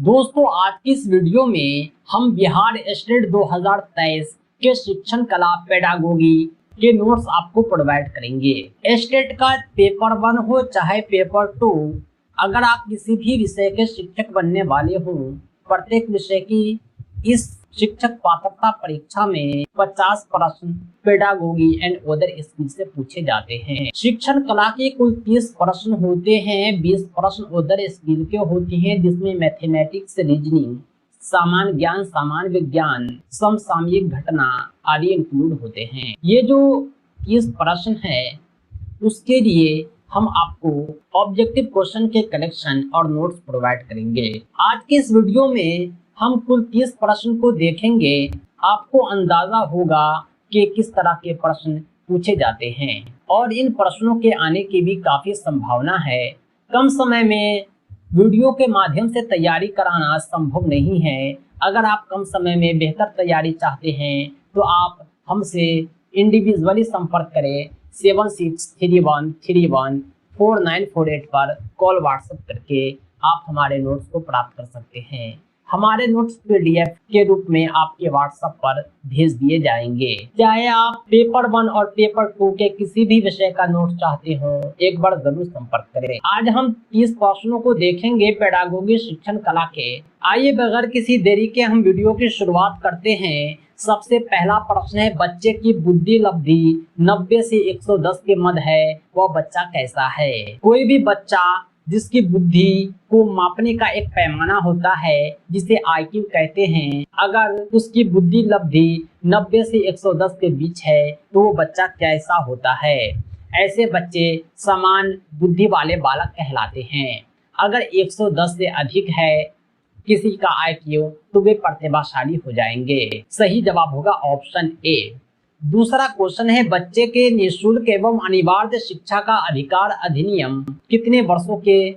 दोस्तों आज की इस वीडियो में हम बिहार स्टेट 2023 के शिक्षण कला पेडागोगी के नोट्स आपको प्रोवाइड करेंगे। स्टेट का पेपर 1 हो चाहे पेपर 2, अगर आप किसी भी विषय के शिक्षक बनने वाले हो, प्रत्येक विषय की इस शिक्षक पात्रता परीक्षा में 50 प्रश्न पेडागोगी एंड अदर स्किल से पूछे जाते हैं। शिक्षण कला के कुल 30 प्रश्न होते हैं, 20 प्रश्न अदर स्किल के होते हैं, जिसमें मैथमेटिक्स, रीजनिंग, सामान्य ज्ञान, सामान्य विज्ञान, समसामयिक घटना आदि इंक्लूड होते हैं। ये जो 30 प्रश्न है उसके लिए हम आपको ऑब्जेक्टिव क्वेश्चन के कलेक्शन और नोट्स प्रोवाइड करेंगे। आज के इस वीडियो में हम कुल 30 प्रश्न को देखेंगे। आपको अंदाजा होगा कि किस तरह के प्रश्न पूछे जाते हैं और इन प्रश्नों के आने की भी काफी संभावना है। कम समय में वीडियो के माध्यम से तैयारी कराना संभव नहीं है। अगर आप कम समय में बेहतर तैयारी चाहते हैं तो आप हमसे इंडिविजुअली संपर्क करें। 7631314948 पर कॉल व्हाट्सएप करके आप हमारे नोट्स को प्राप्त कर सकते हैं। हमारे नोट्स PDF के रूप में आपके व्हाट्सएप पर भेज दिए जाएंगे। चाहे आप पेपर 1 और पेपर 2 के किसी भी विषय का नोट चाहते हो, एक बार जरूर संपर्क करें। आज हम 30 प्रश्नों को देखेंगे पेडागोगी शिक्षण कला के। आइए बगैर किसी देरी के हम वीडियो की शुरुआत करते हैं। सबसे पहला प्रश्न है, बच्चे की बुद्धि लब्धि 90 से 110 के मध्य है, वह बच्चा कैसा है? कोई भी बच्चा जिसकी बुद्धि को मापने का एक पैमाना होता है जिसे IQ कहते हैं, अगर उसकी बुद्धि लब्धि 90 से 110 के बीच है तो वो बच्चा कैसा होता है? ऐसे बच्चे समान बुद्धि वाले बालक कहलाते हैं। अगर 110 से अधिक है किसी का IQ तो वे प्रतिभाशाली हो जाएंगे। सही जवाब होगा ऑप्शन ए। दूसरा क्वेश्चन है, बच्चे के निःशुल्क एवं अनिवार्य शिक्षा का अधिकार अधिनियम कितने वर्षों के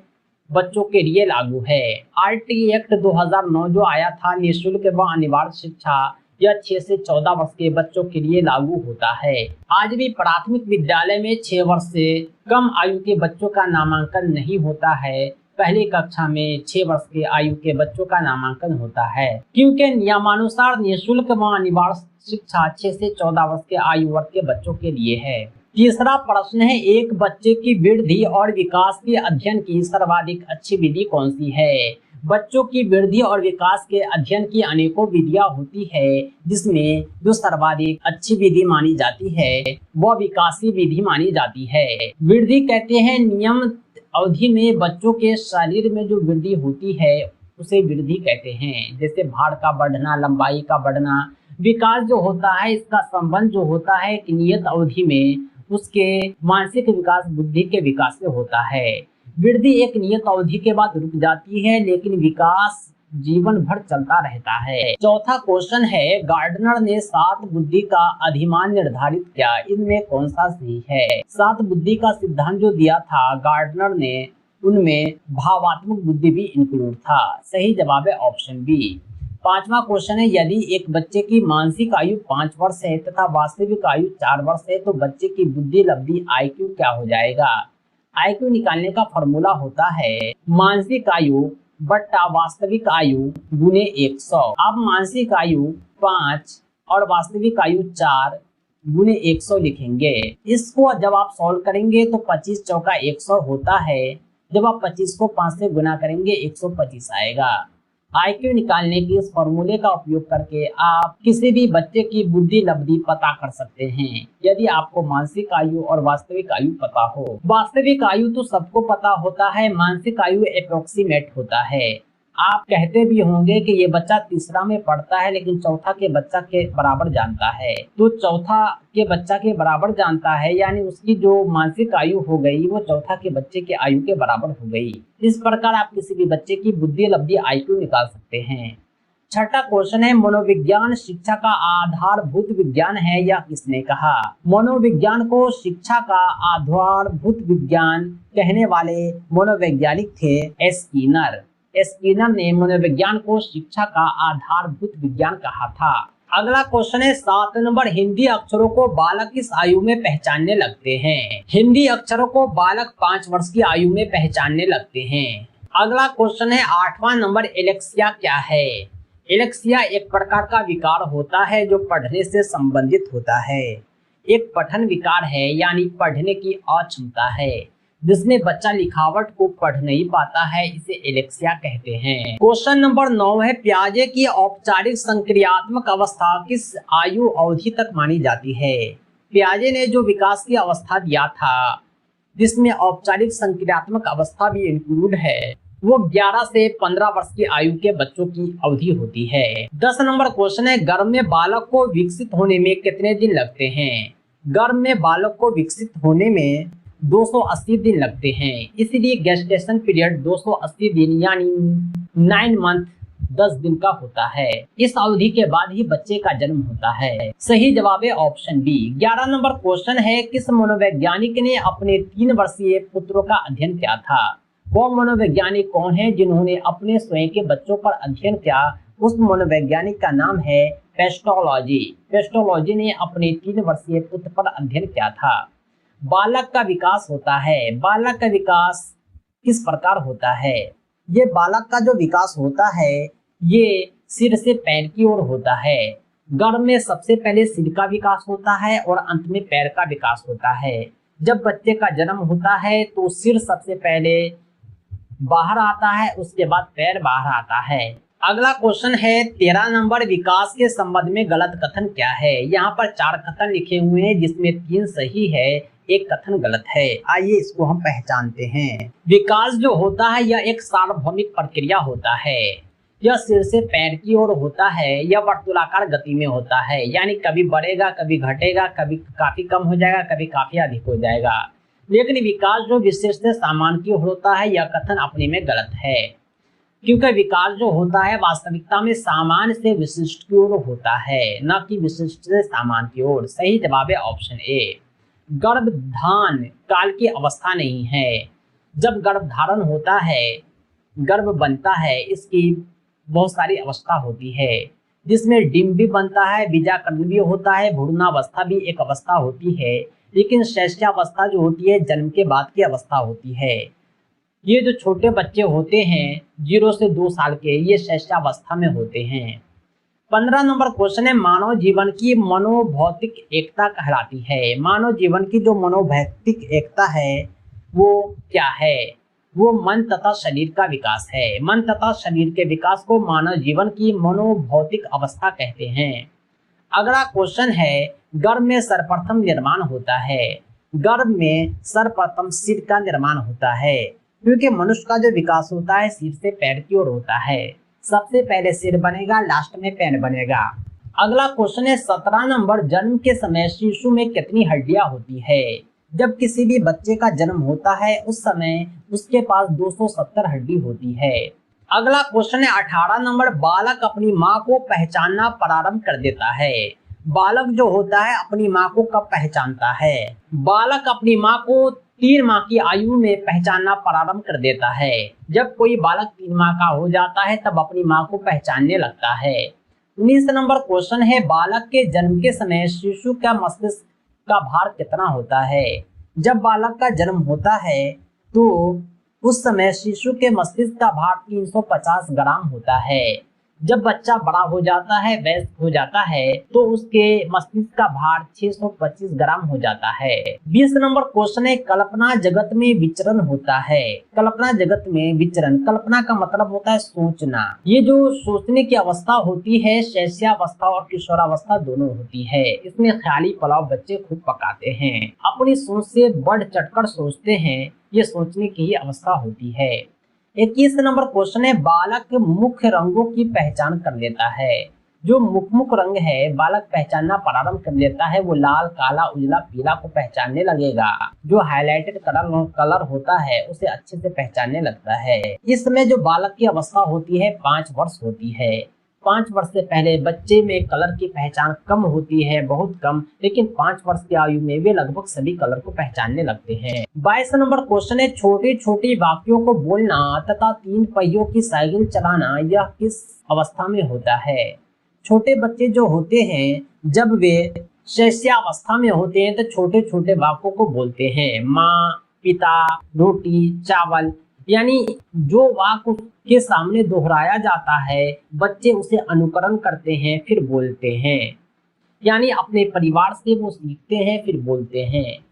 बच्चों के लिए लागू है? RT एक्ट 2009 जो आया था, निःशुल्क एवं अनिवार्य शिक्षा यह 6 से 14 वर्ष के बच्चों के लिए लागू होता है। आज भी प्राथमिक विद्यालय में 6 वर्ष से कम आयु के बच्चों का नामांकन नहीं होता है। पहली कक्षा में 6 वर्ष के आयु के बच्चों का नामांकन होता है, क्योंकि नियमानुसार निःशुल्क व अनिवार्य शिक्षा 6 से 14 वर्ष के आयु वर्ग के बच्चों के लिए है। तीसरा प्रश्न है, एक बच्चे की वृद्धि और विकास के अध्ययन की सर्वाधिक अच्छी विधि कौन सी है? बच्चों की वृद्धि और विकास के अध्ययन की अनेकों विधियां होती है, जिसमें जो सर्वाधिक अच्छी विधि मानी जाती है वह विकासीय विधि मानी जाती है। वृद्धि कहते हैं नियम अवधि में बच्चों के शरीर में जो वृद्धि होती है उसे वृद्धि कहते हैं। जैसे भार का बढ़ना, लंबाई का बढ़ना। विकास जो होता है इसका संबंध जो होता है कि नियत अवधि में उसके मानसिक विकास बुद्धि के विकास से होता है। वृद्धि एक नियत अवधि के बाद रुक जाती है, लेकिन विकास जीवन भर चलता रहता है। चौथा क्वेश्चन है, गार्डनर ने 7 बुद्धि का अधिमान निर्धारित किया, इनमें कौन सा सही है? 7 बुद्धि का सिद्धांत जो दिया था गार्डनर ने, उनमें भावात्मक बुद्धि भी इंक्लूड था। सही जवाब है ऑप्शन बी। पांचवा क्वेश्चन है, यदि एक बच्चे की मानसिक आयु 5 वर्ष है तथा वास्तविक आयु 4 वर्ष है तो बच्चे की बुद्धि लब्धि IQ क्या हो जाएगा? IQ निकालने का फॉर्मूला होता है मानसिक आयु बट्टा वास्तविक आयु गुने 100। अब मानसिक आयु 5 और वास्तविक आयु 4 गुने 100 लिखेंगे। इसको जब आप सॉल्व करेंगे तो 25 चौका 100 होता है। जब आप 25 को 5 से गुना करेंगे 125 आएगा। IQ निकालने के इस फॉर्मूले का उपयोग करके आप किसी भी बच्चे की बुद्धि लब्धि पता कर सकते हैं, यदि आपको मानसिक आयु और वास्तविक आयु पता हो। वास्तविक आयु तो सबको पता होता है, मानसिक आयु अप्रोक्सीमेट होता है। आप कहते भी होंगे कि ये बच्चा तीसरा में पढ़ता है लेकिन चौथा के बच्चा के बराबर जानता है, तो चौथा के बच्चा के बराबर जानता है यानी उसकी जो मानसिक आयु हो गई वो चौथा के बच्चे के आयु के बराबर हो गई। इस प्रकार आप किसी भी बच्चे की बुद्धि लब्धि IQ निकाल सकते हैं। छठा क्वेश्चन है, मनोविज्ञान शिक्षा का आधारभूत विज्ञान है, यह किसने कहा? मनोविज्ञान को शिक्षा का आधारभूत विज्ञान कहने वाले मनोवैज्ञानिक थे स्किनर। स्किनर ने मनोविज्ञान को शिक्षा का आधारभूत विज्ञान कहा था। अगला क्वेश्चन है 7 नंबर, हिंदी अक्षरों को बालक किस आयु में पहचानने लगते हैं? हिंदी अक्षरों को बालक 5 वर्ष की आयु में पहचानने लगते हैं। अगला क्वेश्चन है 8वां नंबर, एलेक्सिया क्या है? एलेक्सिया एक प्रकार का विकार होता है जो पढ़ने से संबंधित होता है। एक पठन विकार है, यानी पढ़ने की अक्षमता है, जिसमें बच्चा लिखावट को पढ़ नहीं पाता है, इसे एलेक्सिया कहते हैं। क्वेश्चन नंबर 9 है, प्याजे की औपचारिक संक्रियात्मक अवस्था किस आयु अवधि तक मानी जाती है? प्याजे ने जो विकास की अवस्था दिया था, जिसमें औपचारिक संक्रियात्मक अवस्था भी इंक्लूड है, वो 11 से 15 वर्ष की आयु के बच्चों की अवधि होती है। 10 नंबर क्वेश्चन है, गर्भ में बालक को विकसित होने में कितने दिन लगते हैं? गर्भ में बालक को विकसित होने में 280 दिन लगते हैं, इसलिए गेस्टेशन पीरियड 280 दिन यानी 9 मंथ 10 दिन का होता है। इस अवधि के बाद ही बच्चे का जन्म होता है। सही जवाब है ऑप्शन बी। 11 नंबर क्वेश्चन है, किस मनोवैज्ञानिक ने अपने 3 वर्षीय पुत्रों का अध्ययन किया था? वो मनोवैज्ञानिक कौन है जिन्होंने अपने स्वयं के बच्चों पर अध्ययन किया? उस मनोवैज्ञानिक का नाम है पेस्टोलॉजी। पेस्टोलॉजी ने अपने 3 वर्षीय पुत्र पर अध्ययन किया था। बालक का विकास होता है, बालक का विकास किस प्रकार होता है? ये बालक का जो विकास होता है, ये सिर से पैर की ओर होता है। गर्भ में सबसे पहले सिर का विकास होता है और अंत में पैर का विकास होता है। जब बच्चे का जन्म होता है तो सिर सबसे पहले बाहर आता है, उसके बाद पैर बाहर आता है। अगला क्वेश्चन है 13 नंबर, विकास के संबंध में गलत कथन क्या है? यहाँ पर 4 कथन लिखे हुए हैं, जिसमें 3 सही है, एक कथन गलत है। आइए इसको हम पहचानते हैं। विकास जो होता है यह एक सार्वभौमिक प्रक्रिया होता है। यह सिर से पैर की ओर होता है, यह वर्तुलाकार गति में होता है, यानी कभी बढ़ेगा, कभी घटेगा, कभी काफी कम हो जाएगा, कभी काफी अधिक हो जाएगा। लेकिन विकास जो विशेष से सामान्य की ओर होता है, यह कथन अपने में गलत है, क्योंकि विकास जो होता है वास्तविकता में सामान्य से विशिष्ट की ओर होता है, न कि विशिष्ट से सामान्य की ओर। सही जवाब है ऑप्शन ए। गर्भधान काल की अवस्था नहीं है। जब गर्भधारण होता है, गर्भ बनता है, इसकी बहुत सारी अवस्था होती है, जिसमें डिंब भी बनता है, बीजाकरण भी होता है, भ्रूणावस्था भी एक अवस्था होती है, लेकिन शैशवावस्था जो होती है जन्म के बाद की अवस्था होती है। ये जो छोटे बच्चे होते हैं 0 से 2 साल के, ये शैशवावस्था में होते हैं। 15 नंबर क्वेश्चन है, मानव जीवन की मनोभौतिक एकता कहलाती है। मानव जीवन की जो मनोभौतिक एकता है वो क्या है? वो मन तथा शरीर का विकास है। मन तथा शरीर के विकास को मानव जीवन की मनोभौतिक अवस्था कहते हैं। अगला क्वेश्चन है, गर्भ में सर्वप्रथम निर्माण होता है। गर्भ में सर्वप्रथम सिर का निर्माण होता है, क्योंकि मनुष्य का जो विकास होता है सिर से पैर की ओर होता है। सबसे पहले सिर बनेगा, लास्ट में पैर बनेगा। अगला क्वेश्चन है 17 नंबर, जन्म के समय शिशु में कितनी हड्डियां होती है? जब किसी भी बच्चे का जन्म होता है उस समय उसके पास 270 हड्डी होती है। अगला क्वेश्चन है 18 नंबर, बालक अपनी माँ को पहचानना प्रारंभ कर देता है। बालक जो होता है अपनी माँ को कब पहचानता है? बालक अपनी माँ को 3 माह की आयु में पहचानना प्रारंभ कर देता है। जब कोई बालक 3 माह का हो जाता है तब अपनी माँ को पहचानने लगता है। 19 नंबर क्वेश्चन है, बालक के जन्म के समय शिशु का मस्तिष्क का भार कितना होता है? जब बालक का जन्म होता है तो उस समय शिशु के मस्तिष्क का भार 350 ग्राम होता है। जब बच्चा बड़ा हो जाता है, वयस्क हो जाता है, तो उसके मस्तिष्क का भार 625 ग्राम हो जाता है। 20 नंबर क्वेश्चन है, कल्पना जगत में विचरण होता है। कल्पना जगत में विचरण, कल्पना का मतलब होता है सोचना। ये जो सोचने की अवस्था होती है शैशवावस्था और किशोरावस्था दोनों होती है। इसमें ख्याली पुलाव बच्चे खूब पकाते हैं, अपनी सोच से बढ़ चढ़कर सोचते हैं। ये सोचने की ही अवस्था होती है। 21 नंबर क्वेश्चन है, बालक मुख्य रंगों की पहचान कर लेता है। जो मुख रंग है बालक पहचानना प्रारंभ कर लेता है, वो लाल, काला, उजला, पीला को पहचानने लगेगा। जो हाईलाइटेड कलर होता है उसे अच्छे से पहचानने लगता है। इस समय जो बालक की अवस्था होती है 5 वर्ष होती है। 5 वर्ष से पहले बच्चे में कलर की पहचान कम होती है, बहुत कम, लेकिन 5 वर्ष की आयु में वे लगभग सभी कलर को पहचानने लगते हैं। 22 नंबर क्वेश्चन है, छोटे छोटे वाक्यों को बोलना तथा 3 पहियों की साइकिल चलाना यह किस अवस्था में होता है? छोटे बच्चे जो होते हैं जब वे शैशवावस्था में होते हैं तो छोटे छोटे वाक्यों को बोलते हैं। माँ, पिता, रोटी, चावल, यानी जो वाक्य के सामने दोहराया जाता है बच्चे उसे अनुकरण करते हैं फिर बोलते हैं, यानी अपने परिवार से वो सीखते हैं फिर बोलते हैं।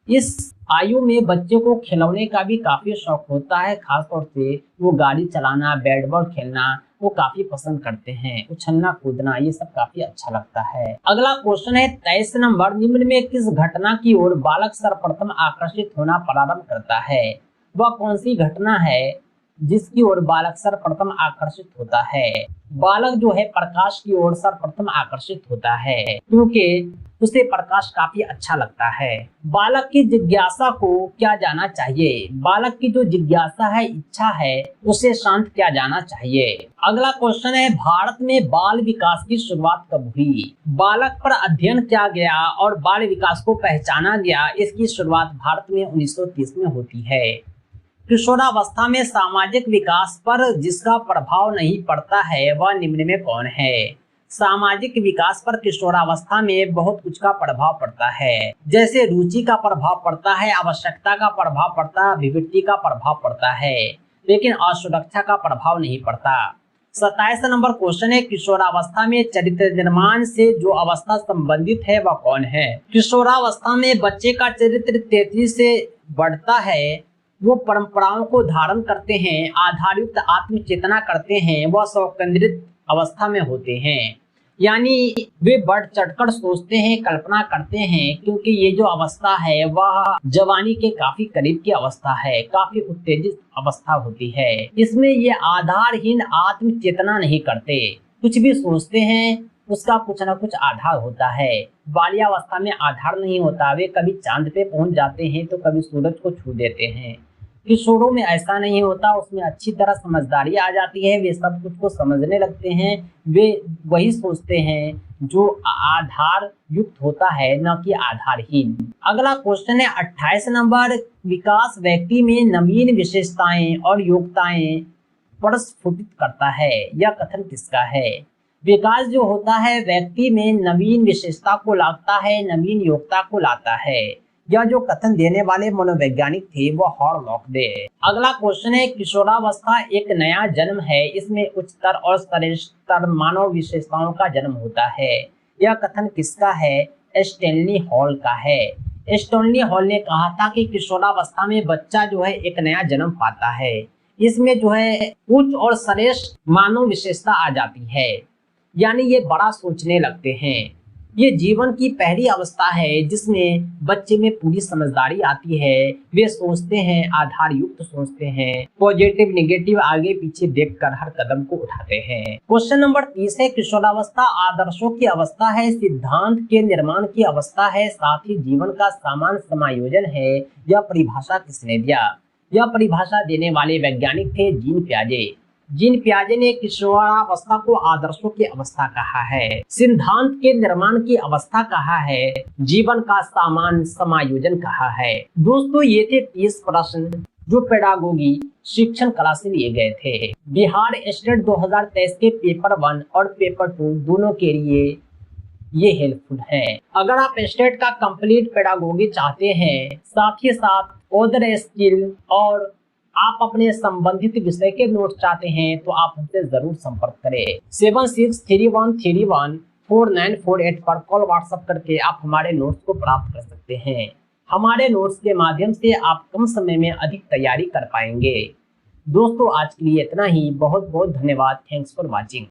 इस आयु में बच्चे को खिलौने का भी काफी शौक होता है, खासतौर से वो गाड़ी चलाना, बैट बॉल खेलना वो काफी पसंद करते हैं, उछलना कूदना ये सब काफी अच्छा लगता है। अगला क्वेश्चन है 23 नंबर, निम्न में किस घटना की ओर बालक सर्वप्रथम आकर्षित होना प्रारंभ करता है? वह कौन सी घटना है जिसकी ओर बालक सर्वप्रथम आकर्षित होता है? बालक जो है प्रकाश की ओर सर्वप्रथम आकर्षित होता है क्योंकि उसे प्रकाश काफी अच्छा लगता है। बालक की जिज्ञासा को क्या जाना चाहिए? बालक की जो जिज्ञासा है, इच्छा है, उसे शांत किया जाना चाहिए। अगला क्वेश्चन है भारत में बाल विकास की शुरुआत कब हुई? बालक पर अध्ययन किया गया और बाल विकास को पहचाना गया, इसकी शुरुआत भारत में 1930 में होती है। किशोरावस्था में सामाजिक विकास पर जिसका प्रभाव नहीं पड़ता है वह निम्न में कौन है? सामाजिक विकास पर किशोरावस्था में बहुत कुछ का प्रभाव पड़ता है, जैसे रुचि का प्रभाव पड़ता है, आवश्यकता का प्रभाव पड़ता है, अभिव्यक्ति का प्रभाव पड़ता है, लेकिन असुरक्षा का प्रभाव नहीं पड़ता। 27 नंबर क्वेश्चन है किशोरावस्था में चरित्र निर्माण से जो अवस्था संबंधित है वह कौन है? किशोरावस्था में बच्चे का चरित्र तेजी से बढ़ता है, वो परंपराओं को धारण करते हैं, आधारयुक्त आत्मचेतना करते हैं, वह स्वकेंद्रित अवस्था में होते हैं, यानी वे बढ़ चढ़कर सोचते हैं, कल्पना करते हैं, क्योंकि ये जो अवस्था है वह जवानी के काफी करीब की अवस्था है, काफी उत्तेजित अवस्था होती है। इसमें ये आधारहीन आत्मचेतना नहीं करते, कुछ भी सोचते हैं उसका कुछ ना कुछ आधार होता है। बाल्यावस्था में आधार नहीं होता, वे कभी चांद पे पहुंच जाते हैं तो कभी सूरज को छू देते हैं। किशोरों में ऐसा नहीं होता, उसमें अच्छी तरह समझदारी आ जाती है, वे सब कुछ को समझने लगते हैं, वे वही सोचते हैं जो आधार युक्त होता है, न कि आधारहीन। अगला क्वेश्चन है 28 नंबर, विकास व्यक्ति में नवीन विशेषताएं और योग्यताएं प्रस्फुटित करता है, यह कथन किसका है? विकास जो होता है व्यक्ति में नवीन विशेषता को लाता है, नवीन योग्यता को लाता है, यह जो कथन देने वाले मनोवैज्ञानिक थे वो हॉरलॉक थे। अगला क्वेश्चन है किशोरावस्था एक नया जन्म है, इसमें उच्चतर और श्रेष्ठतर मानव विशेषताओं का जन्म होता है, यह कथन किसका है? स्टैनली हॉल का है। स्टैनली हॉल ने कहा था कि किशोरावस्था में बच्चा जो है एक नया जन्म पाता है, इसमें जो है उच्च और श्रेष्ठ मानव विशेषता आ जाती है, यानी ये बड़ा सोचने लगते हैं। ये जीवन की पहली अवस्था है जिसमें बच्चे में पूरी समझदारी आती है, वे सोचते हैं, आधार युक्त सोचते हैं, पॉजिटिव नेगेटिव आगे पीछे देखकर हर कदम को उठाते हैं। क्वेश्चन नंबर 30 है किशोरावस्था आदर्शों की अवस्था है, सिद्धांत के निर्माण की अवस्था है, साथ ही जीवन का सामान्य समायोजन है, यह परिभाषा किसने दिया? यह परिभाषा देने वाले वैज्ञानिक थे जीन पियाजे। जीन पियाजे ने किशोरावस्था को आदर्शों की अवस्था कहा है, सिद्धांत के निर्माण की अवस्था कहा है, जीवन का सामान्य समायोजन कहा है। दोस्तों ये थे 30 प्रश्न जो पेडागोगी शिक्षण कला से लिए गए थे। बिहार स्टेट 2023 के पेपर 1 और पेपर 2 दोनों के लिए ये हेल्पफुल है। अगर आप स्टेट का कंप्लीट पेडागोगी चाहते हैं, साथ ही साथ अदर स्किल और आप अपने संबंधित विषय के नोट्स चाहते हैं तो आप हमसे जरूर संपर्क करें। 7631314948 पर कॉल व्हाट्सएप करके आप हमारे नोट्स को प्राप्त कर सकते हैं। हमारे नोट्स के माध्यम से आप कम समय में अधिक तैयारी कर पाएंगे। दोस्तों आज के लिए इतना ही, बहुत बहुत धन्यवाद। Thanks for watching.